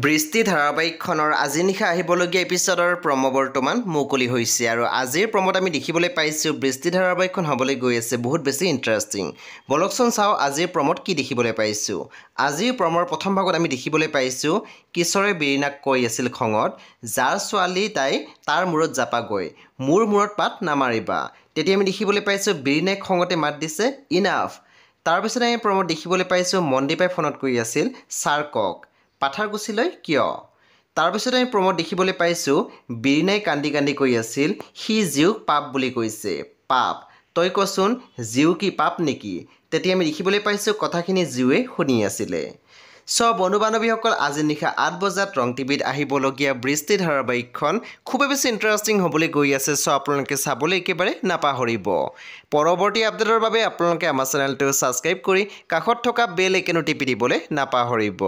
বৃষ্টি ধাৰাবাহিকখনৰ আজি নিশা আহিবলগীয়া এপিছডৰ প্ৰম' বৰ্তমান মুকলি হৈছে আৰু আজিৰ প্ৰম'ত আমি দেখিবলৈ পাইছোঁ বৃষ্টি ধাৰাবাহিকখন হ'বলৈ গৈ আছে বহুত বেছি ইণ্টাৰেষ্টিং। বলকচোন চাওঁ আজিৰ প্ৰম'ত কি দেখিবলৈ পাইছোঁ। আজিৰ প্ৰম'ৰ প্ৰথম ভাগত আমি দেখিবলৈ পাইছোঁ কিশোৰে বিৰিণাক কৈ আছিল খঙত, যাৰ ছোৱালী তাই তাৰ মূৰত জাপাগৈ, মোৰ মূৰত পাত নামাৰিবা। তেতিয়া আমি দেখিবলৈ পাইছোঁ বিৰিণাই খঙতে মাত দিছে ইনাফ। তাৰপিছত আমি প্ৰম'ত দেখিবলৈ পাইছোঁ মনদীপাই ফোনত কৈ আছিল ছাৰ্কক পাথাৰকুছিলৈ কিয়? তাৰপিছত আমি প্ৰম'ত দেখিবলৈ পাইছোঁ বিৰিণাই কান্দি কান্দি কৈ আছিল সি জীউক পাপ বুলি কৈছে। পাপ? তই কচোন জীউ কি পাপ নেকি? তেতিয়া আমি দেখিবলৈ পাইছোঁ কথাখিনি জীউৱে শুনি আছিলে। বন্ধু বান্ধৱীসকল আজি নিশা 8 বজাত ৰং টিভিত আহিবলগীয়া বৃষ্টি ধাৰাবাহিকখন খুবেই বেছি ইণ্টাৰেষ্টিং হ'বলৈ গৈ আছে। আপোনালোকে চাবলৈ একেবাৰে নাপাহৰিব। পৰৱৰ্তী আপডেটৰ বাবে আপোনালোকে আমাৰ চেনেলটো ছাবস্ক্ৰাইব কৰি কাষত থকা বেল আইকনো টিপি দিবলৈ নাপাহৰিব।